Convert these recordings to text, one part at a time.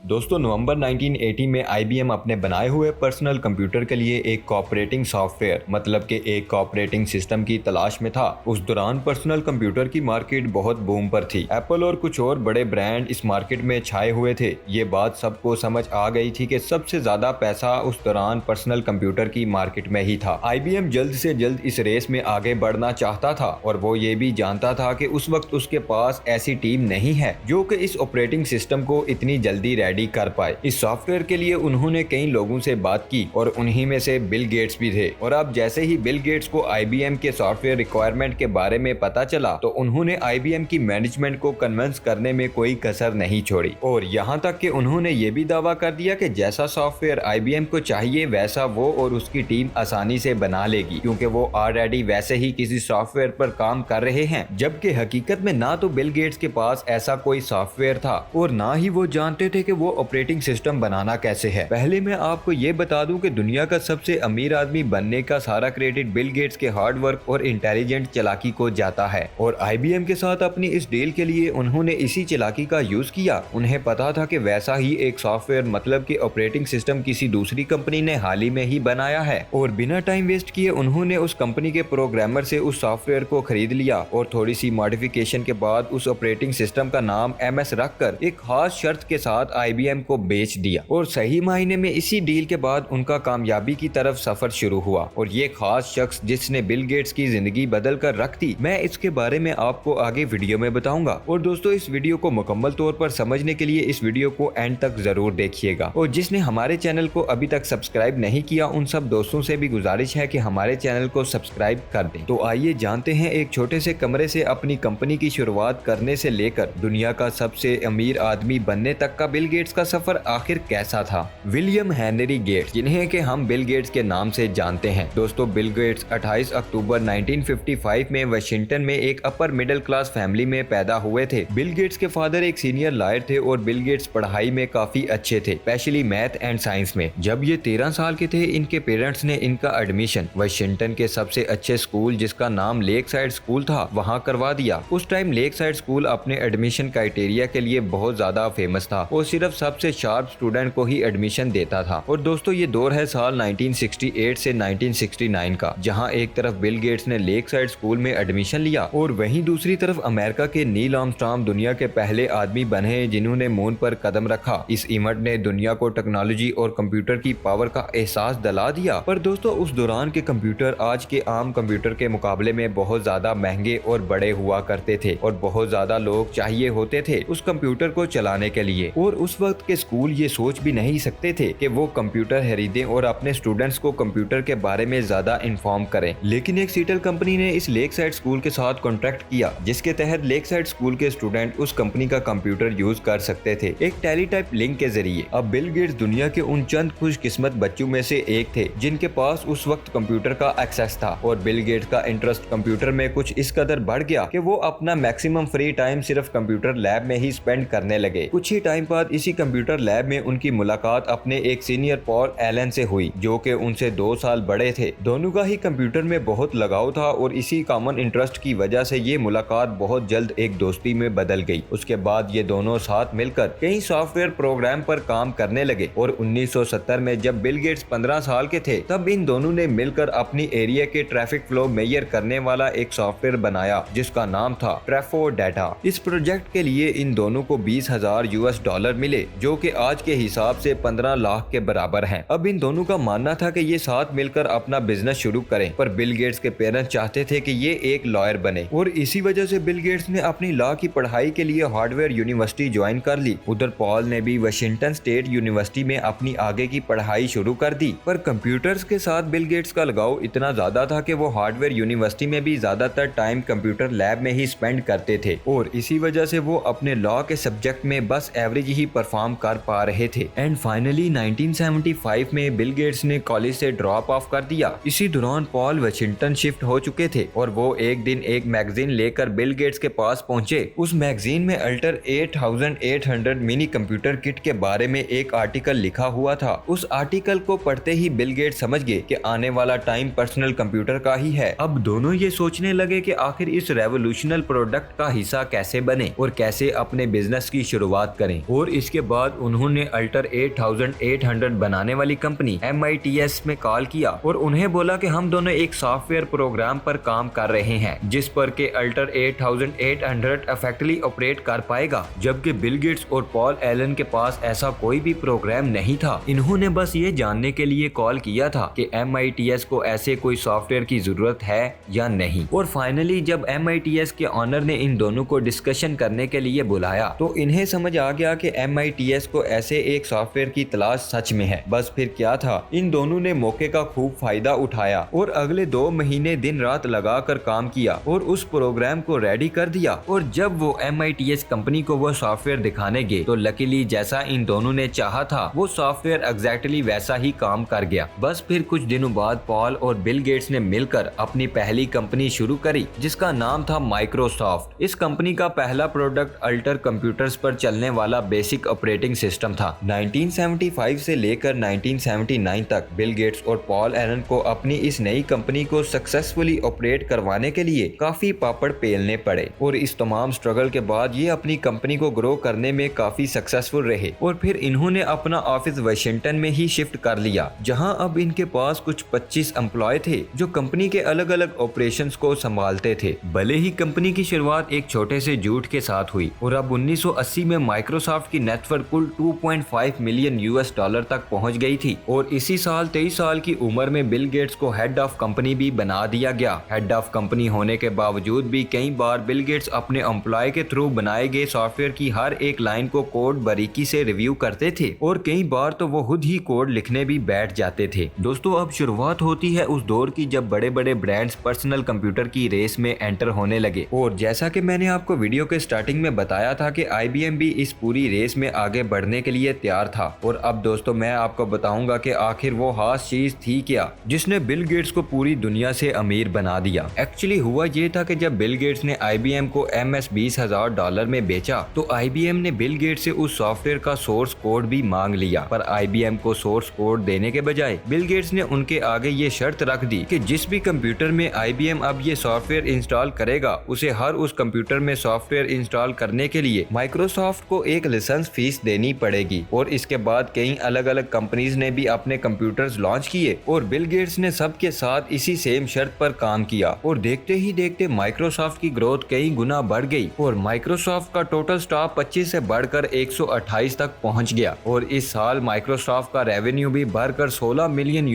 दोस्तों नवंबर 1980 में IBM अपने बनाए हुए पर्सनल कंप्यूटर के लिए एक ऑपरेटिंग सॉफ्टवेयर मतलब कि एक ऑपरेटिंग सिस्टम की तलाश में था। उस दौरान पर्सनल कंप्यूटर की मार्केट बहुत बूम पर थी। एप्पल और कुछ और बड़े ब्रांड इस मार्केट में छाए हुए थे। ये बात सबको समझ आ गई थी कि सबसे ज्यादा पैसा उस दौरान पर्सनल कंप्यूटर की मार्केट में ही था। IBM जल्द से जल्द इस रेस में आगे बढ़ना चाहता था और वो ये भी जानता था कि उस वक्त उसके पास ऐसी टीम नहीं है जो कि इस ऑपरेटिंग सिस्टम को इतनी जल्दी रेडी कर पाए। इस सॉफ्टवेयर के लिए उन्होंने कई लोगों से बात की और उन्हीं में से बिल गेट्स भी थे। और अब जैसे ही बिल गेट्स को IBM के सॉफ्टवेयर रिक्वायरमेंट के बारे में पता चला तो उन्होंने IBM की मैनेजमेंट को कन्विंस करने में कोई कसर नहीं छोड़ी और यहाँ तक कि उन्होंने ये भी दावा कर दिया कि जैसा सॉफ्टवेयर IBM को चाहिए वैसा वो और उसकी टीम आसानी से बना लेगी, क्योंकि वो ऑलरेडी वैसे ही किसी सॉफ्टवेयर पर काम कर रहे हैं। जबकि हकीकत में ना तो बिल गेट्स के पास ऐसा कोई सॉफ्टवेयर था और ना ही वो जानते थे कि वो ऑपरेटिंग सिस्टम बनाना कैसे है। पहले मैं आपको ये बता दूं कि दुनिया का सबसे अमीर आदमी बनने का सारा क्रेडिट बिल गेट्स के हार्ड वर्क और इंटेलिजेंट चालाकी को जाता है और IBM के साथ अपनी इस डील के लिए उन्होंने इसी चालाकी का यूज किया। उन्हें पता था कि वैसा ही एक सॉफ्टवेयर मतलब कि ऑपरेटिंग सिस्टम किसी दूसरी कंपनी ने हाल ही में ही बनाया है और बिना टाइम वेस्ट किए उन्होंने उस कंपनी के प्रोग्रामर से उस सॉफ्टवेयर को खरीद लिया और थोड़ी सी मॉडिफिकेशन के बाद उस ऑपरेटिंग सिस्टम का नाम MS रखकर एक खास शर्त के साथ IBM को बेच दिया। और सही मायने में इसी डील के बाद उनका कामयाबी की तरफ सफर शुरू हुआ और ये खास शख्स जिसने बिल गेट्स की जिंदगी बदल कर रख दी, मैं इसके बारे में आपको आगे वीडियो में बताऊंगा। और दोस्तों इस वीडियो को मुकम्मल तौर पर समझने के लिए इस वीडियो को एंड तक जरूर देखिएगा और जिसने हमारे चैनल को अभी तक सब्सक्राइब नहीं किया उन सब दोस्तों से भी गुजारिश है कि हमारे चैनल को सब्सक्राइब कर दें। तो आइए जानते हैं एक छोटे से कमरे से अपनी कंपनी की शुरुआत करने से लेकर दुनिया का सबसे अमीर आदमी बनने तक का बिल गेट्स का सफर आखिर कैसा था। विलियम हेनरी गेट्स, जिन्हें कि हम बिल गेट्स के नाम से जानते हैं। दोस्तों बिल गेट्स 28 अक्टूबर 1955 में वाशिंगटन में एक अपर मिडिल क्लास फैमिली में पैदा हुए थे। बिल गेट्स के फादर एक सीनियर लॉयर थे और बिल गेट्स पढ़ाई में काफी अच्छे थे, स्पेशली मैथ एंड साइंस में। जब ये 13 साल के थे इनके पेरेंट्स ने इनका एडमिशन वाशिंगटन के सबसे अच्छे स्कूल जिसका नाम लेक साइड स्कूल था वहाँ करवा दिया। उस टाइम लेक साइड स्कूल अपने एडमिशन क्राइटेरिया के लिए बहुत ज्यादा फेमस था और सिर्फ सबसे शार्प स्टूडेंट को ही एडमिशन देता था। और दोस्तों ये दौर है साल 1968 से 1969 का, जहां एक तरफ बिल गेट्स ने लेक साइड स्कूल में एडमिशन लिया और वहीं दूसरी तरफ अमेरिका के नील आर्मस्ट्रांग दुनिया के पहले आदमी बने जिन्होंने मून पर कदम रखा। इस इवेंट ने दुनिया को टेक्नोलॉजी और कंप्यूटर की पावर का एहसास दिला दिया। पर दोस्तों उस दौरान के कंप्यूटर आज के आम कंप्यूटर के मुकाबले में बहुत ज्यादा महंगे और बड़े हुआ करते थे और बहुत ज्यादा लोग चाहिए होते थे उस कंप्यूटर को चलाने के लिए। और उस वक्त के स्कूल ये सोच भी नहीं सकते थे कि वो कंप्यूटर खरीदें और अपने स्टूडेंट्स को कंप्यूटर के बारे में ज्यादा इन्फॉर्म करें। लेकिन एक सीटल कंपनी ने इस लेक साइड स्कूल के साथ कॉन्ट्रैक्ट किया जिसके तहत लेक साइड स्कूल के स्टूडेंट उस कंपनी का कंप्यूटर यूज कर सकते थे एक टेलीटाइप लिंक के जरिए। अब बिल गेट्स दुनिया के उन चंद खुशकिस्मत बच्चों में से एक थे जिनके पास उस वक्त कंप्यूटर का एक्सेस था और बिल गेट्स का इंटरेस्ट कंप्यूटर में कुछ इस कदर बढ़ गया कि वो अपना मैक्सिमम फ्री टाइम सिर्फ कंप्यूटर लैब में ही स्पेंड करने लगे। कुछ ही टाइम बाद इसी कंप्यूटर लैब में उनकी मुलाकात अपने एक सीनियर पॉल एलन से हुई जो कि उनसे 2 साल बड़े थे। दोनों का ही कंप्यूटर में बहुत लगाव था और इसी कॉमन इंटरेस्ट की वजह से ये मुलाकात बहुत जल्द एक दोस्ती में बदल गई। उसके बाद ये दोनों साथ मिलकर कई सॉफ्टवेयर प्रोग्राम पर काम करने लगे और 1970 में जब बिल गेट्स 15 साल के थे तब इन दोनों ने मिलकर अपनी एरिया के ट्रैफिक फ्लो मेजर करने वाला एक सॉफ्टवेयर बनाया जिसका नाम था ट्रैफो डाटा। इस प्रोजेक्ट के लिए इन दोनों को $20,000 मिले जो कि आज के हिसाब से 15 लाख के बराबर हैं। अब इन दोनों का मानना था कि ये साथ मिलकर अपना बिजनेस शुरू करें, पर बिल गेट्स के पेरेंट्स चाहते थे कि ये एक लॉयर बने और इसी वजह से बिल गेट्स ने अपनी लॉ की पढ़ाई के लिए हार्वर्ड यूनिवर्सिटी ज्वाइन कर ली। उधर पॉल ने भी वाशिंगटन स्टेट यूनिवर्सिटी में अपनी आगे की पढ़ाई शुरू कर दी। पर कंप्यूटर्स के साथ बिल गेट्स का लगाव इतना ज्यादा था कि वो हार्वर्ड यूनिवर्सिटी में भी ज्यादातर टाइम कंप्यूटर लैब में ही स्पेंड करते थे और इसी वजह से वो अपने लॉ के सब्जेक्ट में बस एवरेज ही परफॉर्म कर पा रहे थे। एंड फाइनली 1975 में बिल गेट्स ने कॉलेज से ड्रॉप ऑफ कर दिया। इसी दौरान पॉल वाशिंगटन शिफ्ट हो चुके थे और वो एक दिन एक मैगजीन लेकर बिल गेट्स के पास पहुंचे। उस मैगजीन में अल्टर 8800 मिनी कंप्यूटर किट के बारे में एक आर्टिकल लिखा हुआ था। उस आर्टिकल को पढ़ते ही बिल गेट्स समझ गए कि आने वाला टाइम पर्सनल कंप्यूटर का ही है। अब दोनों ये सोचने लगे कि आखिर इस रेवोल्यूशनल प्रोडक्ट का हिस्सा कैसे बने और कैसे अपने बिजनेस की शुरुआत करें। और इसके इसके बाद उन्होंने अल्टर 8800 बनाने वाली कंपनी MITS में कॉल किया और उन्हें बोला कि हम दोनों एक सॉफ्टवेयर प्रोग्राम पर काम कर रहे हैं जिस पर के अल्टर 8800 इफेक्टिवली ऑपरेट कर पाएगा, जबकि बिल गेट्स और पॉल एलन के पास ऐसा कोई भी प्रोग्राम नहीं था। इन्होंने बस ये जानने के लिए कॉल किया था कि MITS को ऐसे कोई सॉफ्टवेयर की जरूरत है या नहीं। और फाइनली जब MITS के ऑनर ने इन दोनों को डिस्कशन करने के लिए बुलाया तो इन्हें समझ आ गया कि MITS को ऐसे एक सॉफ्टवेयर की तलाश सच में है। बस फिर क्या था, इन दोनों ने मौके का खूब फायदा उठाया और अगले 2 महीने दिन रात लगाकर काम किया और उस प्रोग्राम को रेडी कर दिया। और जब वो MITS कंपनी को वो सॉफ्टवेयर दिखाने गए तो लकीली जैसा इन दोनों ने चाहा था वो सॉफ्टवेयर एग्जैक्टली वैसा ही काम कर गया। बस फिर कुछ दिनों बाद पॉल और बिल गेट्स ने मिलकर अपनी पहली कंपनी शुरू करी जिसका नाम था माइक्रोसॉफ्ट। इस कंपनी का पहला प्रोडक्ट अल्टर कंप्यूटर्स पर चलने वाला बेसिक ऑपरेटिंग सिस्टम था। 1975 से लेकर 1979 तक बिल गेट्स और पॉल एलन को अपनी इस नई कंपनी को सक्सेसफुली ऑपरेट करवाने के लिए काफी पापड़ पेलने पड़े और इस तमाम स्ट्रगल के बाद ये अपनी कंपनी को ग्रो करने में काफी सक्सेसफुल रहे। और फिर इन्होंने अपना ऑफिस वाशिंगटन में ही शिफ्ट कर लिया जहां अब इनके पास कुछ 25 एम्प्लॉय थे जो कंपनी के अलग अलग ऑपरेशंस को संभालते थे। भले ही कंपनी की शुरुआत एक छोटे से जूट के साथ हुई और अब 1980 में माइक्रोसॉफ्ट की नेटवर्क कुल 2.5 मिलियन $US तक पहुंच गई थी। और इसी साल 23 साल की उम्र में बिल गेट्स को हेड ऑफ कंपनी भी बना दिया गया। हेड ऑफ कंपनी होने के बावजूद भी कई बार बिल गेट्स अपने एम्प्लॉय के थ्रू बनाए गए सॉफ्टवेयर की हर एक लाइन को कोड बारीकी से रिव्यू करते थे और कई बार तो वो खुद ही कोड लिखने भी बैठ जाते थे। दोस्तों अब शुरुआत होती है उस दौर की जब बड़े बड़े ब्रांड्स पर्सनल कंप्यूटर की रेस में एंटर होने लगे। और जैसा कि मैंने आपको वीडियो के स्टार्टिंग में बताया था कि IBM भी इस पूरी रेस में आगे बढ़ने के लिए तैयार था। और अब दोस्तों मैं आपको बताऊंगा कि आखिर वो खास चीज थी क्या जिसने बिल गेट्स को पूरी दुनिया से अमीर बना दिया। एक्चुअली हुआ ये था कि जब बिल गेट्स ने IBM को MS $20,000 में बेचा तो IBM ने बिल गेट्स से उस सॉफ्टवेयर का सोर्स कोड भी मांग लिया। पर IBM को सोर्स कोड देने के बजाय बिल गेट्स ने उनके आगे ये शर्त रख दी कि जिस भी कंप्यूटर में IBM अब ये सॉफ्टवेयर इंस्टॉल करेगा उसे हर उस कंप्यूटर में सॉफ्टवेयर इंस्टॉल करने के लिए माइक्रोसॉफ्ट को एक लाइसेंस फीस देनी पड़ेगी। और इसके बाद कई अलग अलग कंपनीज ने भी अपने कंप्यूटर्स लॉन्च किए और बिल गेट्स ने सबके साथ इसी सेम शर्त पर काम किया। और देखते ही देखते माइक्रोसॉफ्ट की ग्रोथ कई गुना बढ़ गई और माइक्रोसॉफ्ट का टोटल स्टाफ 25 से बढ़कर 128 तक पहुंच गया। और इस साल माइक्रोसॉफ्ट का रेवेन्यू भी बढ़कर $16 मिलियन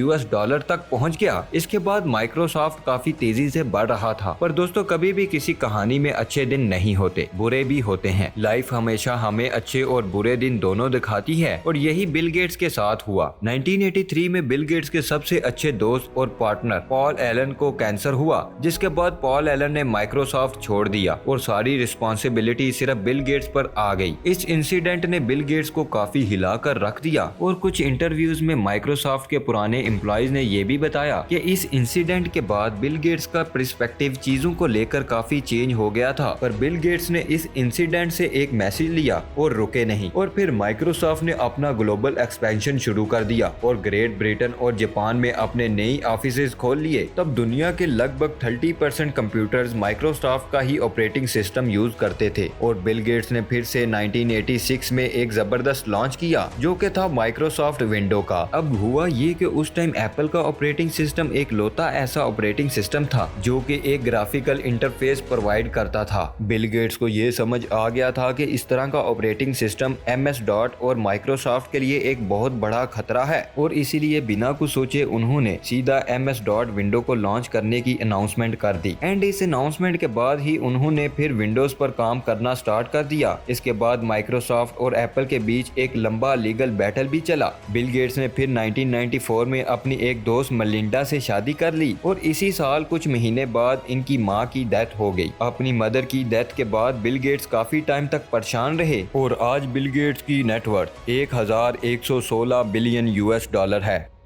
तक पहुंच गया। इसके बाद माइक्रोसॉफ्ट काफी तेजी से बढ़ रहा था। पर दोस्तों कभी भी किसी कहानी में अच्छे दिन नहीं होते, बुरे भी होते हैं। लाइफ हमेशा हमें अच्छे और बुरे दिन दोनों दिखाती है और यही बिल गेट्स के साथ हुआ। 1983 में बिल गेट्स के सबसे अच्छे दोस्त और पार्टनर पॉल एलन को कैंसर हुआ जिसके बाद पॉल एलन ने माइक्रोसॉफ्ट छोड़ दिया और सारी रिस्पॉन्सिबिलिटी सिर्फ बिल गेट्स पर आ गई। इस इंसिडेंट ने बिल गेट्स को काफी हिलाकर रख दिया और कुछ इंटरव्यूज में माइक्रोसॉफ्ट के पुराने एम्प्लॉयज ने ये भी बताया कि इस इंसिडेंट के बाद बिल गेट्स का पर्सपेक्टिव चीजों को लेकर काफी चेंज हो गया था। पर बिल गेट्स ने इस इंसिडेंट से एक मैसेज लिया और रुके नहीं और फिर माइक्रोसॉफ्ट ने अपना ग्लोबल एक्सपेंशन शुरू कर दिया और ग्रेट ब्रिटेन और जापान में अपने नई ऑफिसेज खोल लिए। तब दुनिया के लगभग 30% कंप्यूटर्स माइक्रोसॉफ्ट का ही ऑपरेटिंग सिस्टम यूज करते थे। और बिल गेट्स ने फिर से 1986 में एक जबरदस्त लॉन्च किया जो कि था माइक्रोसॉफ्ट विंडो का। अब हुआ ये कि उस टाइम एप्पल का ऑपरेटिंग सिस्टम एक लौता ऐसा ऑपरेटिंग सिस्टम था जो कि एक ग्राफिकल इंटरफेस प्रोवाइड करता था। बिल गेट्स को ये समझ आ गया था कि इस तरह का ऑपरेटिंग सिस्टम MS डॉट और माइक्रोसॉफ्ट के लिए एक बहुत बड़ा खतरा है और इसीलिए बिना कुछ सोचे उन्होंने सीधा MS डॉट विंडो को लॉन्च करने की अनाउंसमेंट कर दी। एंड इस अनाउंसमेंट के बाद ही उन्होंने फिर विंडोज पर काम करना स्टार्ट कर दिया। इसके बाद माइक्रोसॉफ्ट और एप्पल के बीच एक लंबा लीगल बैटल भी चला। बिल गेट्स ने फिर 1994 में अपनी एक दोस्त मलिंडा से शादी कर ली और इसी साल कुछ महीने बाद इनकी मां की डेथ हो गई। अपनी मदर की डेथ के बाद बिल गेट्स काफी टाइम तक परेशान रहे और आज बिल गेट्स की नेटवर्थ $1,116 बिलियन है।